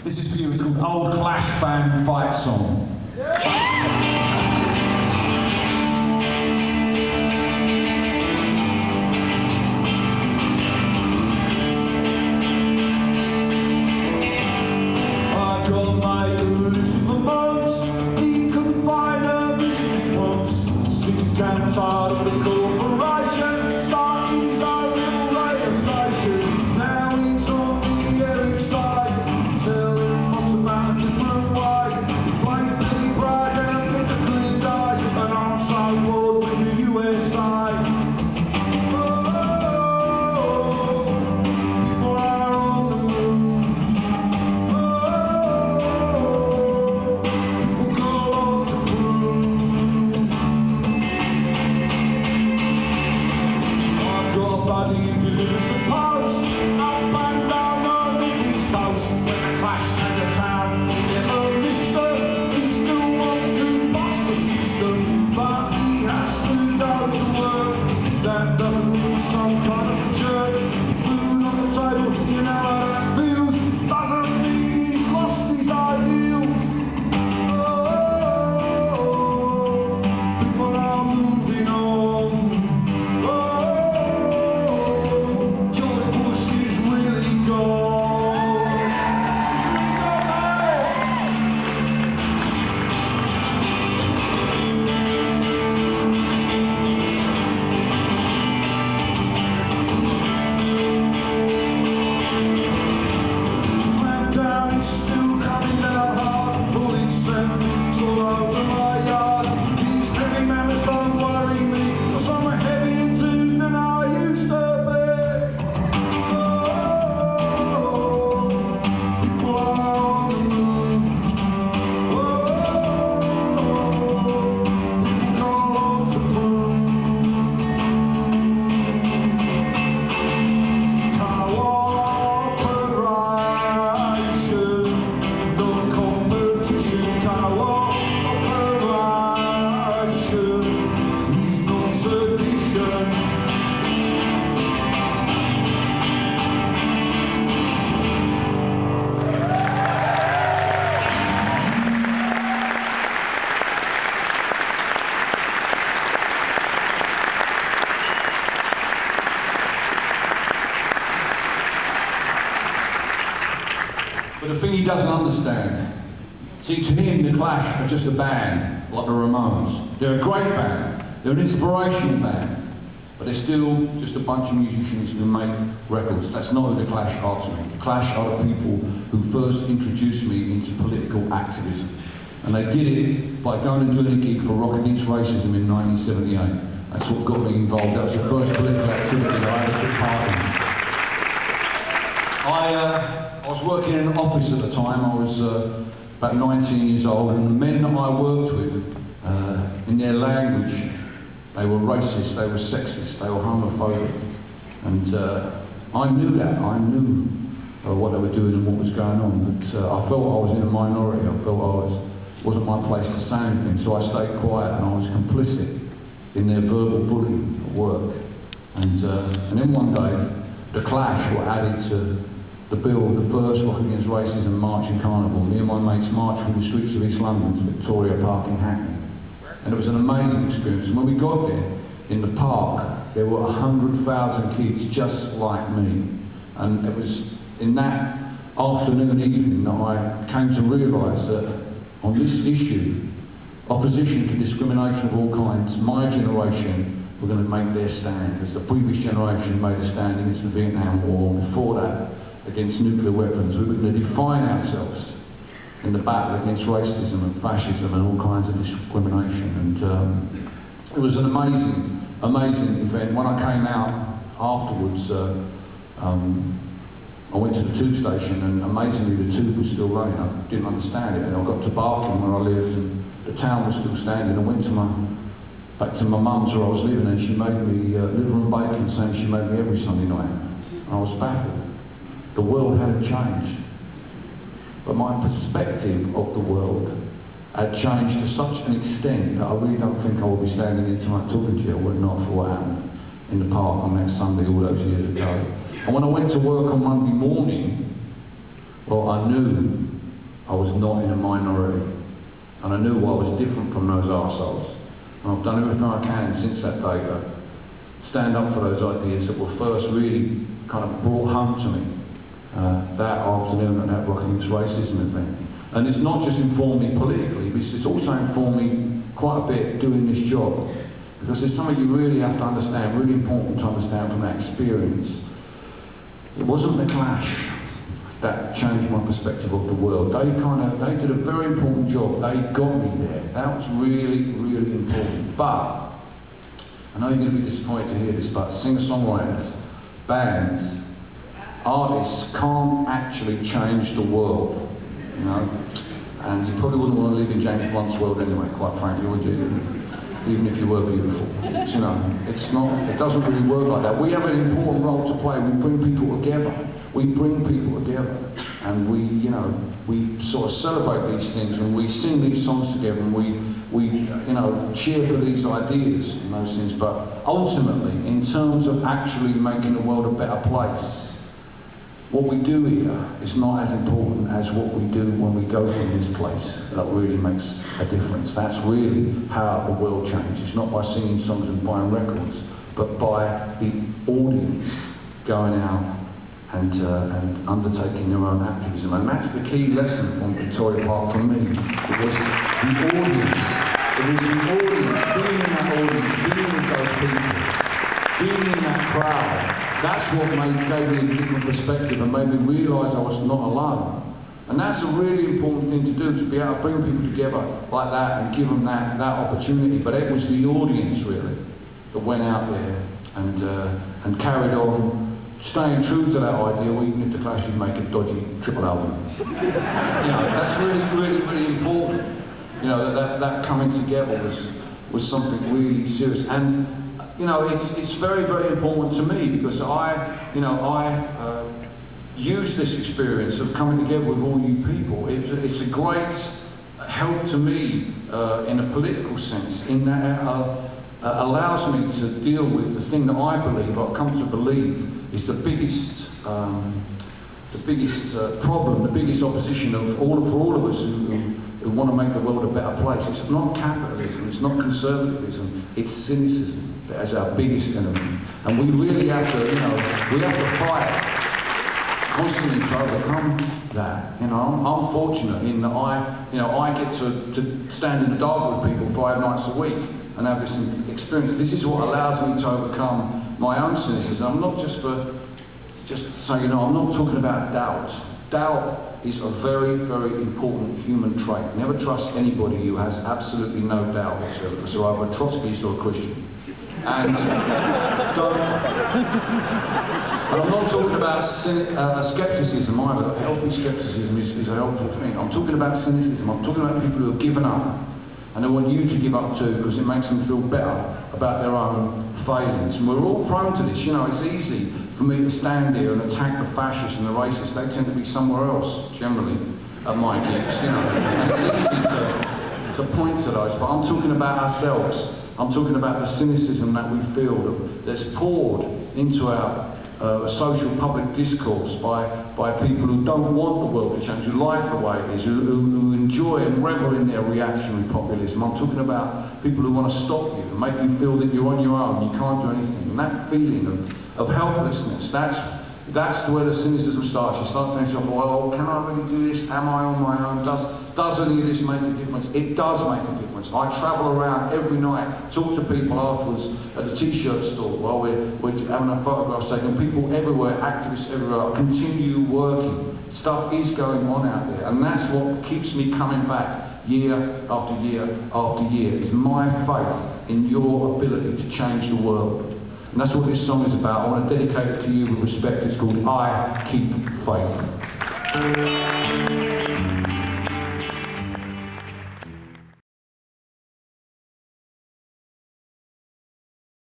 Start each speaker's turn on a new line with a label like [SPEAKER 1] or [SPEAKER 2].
[SPEAKER 1] This is for you. It's called Old Clash Band Fight Song. But the thing he doesn't understand, see, to him the Clash are just a band, like the Ramones. They're a great band, they're an inspirational band, but they're still just a bunch of musicians who make records. That's not who the Clash are to me. The Clash are the people who first introduced me into political activism. And they did it by going and doing a gig for Rock Against Racism in 1978. That's what got me involved. That was the first political activity that I ever took part in. I was working in an office at the time. I was about 19 years old, and the men that I worked with, in their language, they were racist, they were sexist, they were homophobic. And I knew that. I knew what they were doing and what was going on, but I felt I was in a minority. I felt it wasn't my place to say anything, so I stayed quiet, and I was complicit in their verbal bullying at work. And then one day, the Clash were added to the bill, the first Rock Against Racism March in Carnival. Me and my mates marched through the streets of East London to Victoria Park in Hackney. And it was an amazing experience. And when we got there, in the park, there were 100,000 kids just like me. And it was in that afternoon and evening that I came to realise that on this issue, opposition to discrimination of all kinds, my generation were going to make their stand, as the previous generation made a stand against the Vietnam War, and before that, against nuclear weapons. We were going to define ourselves in the battle against racism and fascism and all kinds of discrimination. And it was an amazing, amazing event. When I came out afterwards, I went to the tube station, and amazingly the tube was still running. I didn't understand it. And I got to Barking, where I lived, and the town was still standing. I went to back to my mum's where I was living, and she made me liver and bacon, saying she made me every Sunday night. And I was baffled. The world hadn't changed, but my perspective of the world had changed to such an extent that I really don't think I would be standing here tonight talking to you were it not for what happened in the park on that Sunday all those years ago. And when I went to work on Monday morning, well, I knew I was not in a minority. And I knew I was different from those arseholes. And I've done everything I can since that day to stand up for those ideas that were first really kind of brought home to me that afternoon at that Rock Against Racism event. And it's not just informed me politically, but it's also informed me quite a bit doing this job. Because there's something you really have to understand, really important to understand from that experience. It wasn't the Clash that changed my perspective of the world. They did a very important job. They got me there. That was really, really important. But, I know you're going to be disappointed to hear this, but singer-songwriters, bands, artists can't actually change the world, you know? And you probably wouldn't want to live in James Blunt's world anyway, quite frankly, would you? Even if you were beautiful. You know, it doesn't really work like that. We have an important role to play. We bring people together. We bring people together. And we, you know, we sort of celebrate these things, and we sing these songs together, and we you know, cheer for these ideas and those things. But ultimately, in terms of actually making the world a better place, what we do here is not as important as what we do when we go from this place. That really makes a difference. That's really how the world changes. Not by singing songs and buying records, but by the audience going out and undertaking their own activism. And that's the key lesson from Victoria Park for me. It was the audience. It was the audience, being in that audience, being with those people, being in that crowd. That's what gave me a different perspective and made me realise I was not alone. And that's a really important thing to do, to be able to bring people together like that and give them that opportunity. But it was the audience, really, that went out there and carried on, staying true to that ideal, even if the Clash did make a dodgy triple album. You know, that's really, really, really important. You know, that coming together was something really serious. And you know, it's very, very important to me, because I use this experience of coming together with all you people. It's a great help to me in a political sense, in that it allows me to deal with the thing that I believe, I've come to believe, is the biggest problem, the biggest opposition for all of us who want to make the world a better place. It's not capitalism, it's not conservatism, it's cynicism as our biggest enemy. And we really have to, you know, we have to fight constantly to overcome that. You know, I'm fortunate in that I get to stand in the dark with people 5 nights a week and have this experience. This is what allows me to overcome my own cynicism. I'm not just so you know, I'm not talking about doubt. Doubt is a very, very important human trait. Never trust anybody who has absolutely no doubt whatsoever, because they're either a Trotskyist or a Christian. And I'm not talking about skepticism either. Healthy skepticism is a helpful thing. I'm talking about cynicism. I'm talking about people who have given up, and they want you to give up too, because it makes them feel better about their own failings. And we're all prone to this. You know, it's easy for me to stand here and attack the fascists and the racists. They tend to be somewhere else, generally, at my gigs, you know. And it's easy to point to those, but I'm talking about ourselves. I'm talking about the cynicism that we feel that's poured into our social public discourse by people who don't want the world to change, who like the way it is, who enjoy and revel in their reactionary populism. I'm talking about people who want to stop you and make you feel that you're on your own, you can't do anything. And that feeling of helplessness, that's where the cynicism starts. You start saying to yourself, well, can I really do this? Am I on my own? Does any of this make a difference? It does make a difference. I travel around every night, talk to people afterwards at the t-shirt store while we're having a photograph taken. People everywhere, activists everywhere, continue working. Stuff is going on out there, and that's what keeps me coming back year after year after year. It's my faith in your ability to change the world. And that's what this song is about. I want to dedicate it to you with respect. It's called I Keep Faith.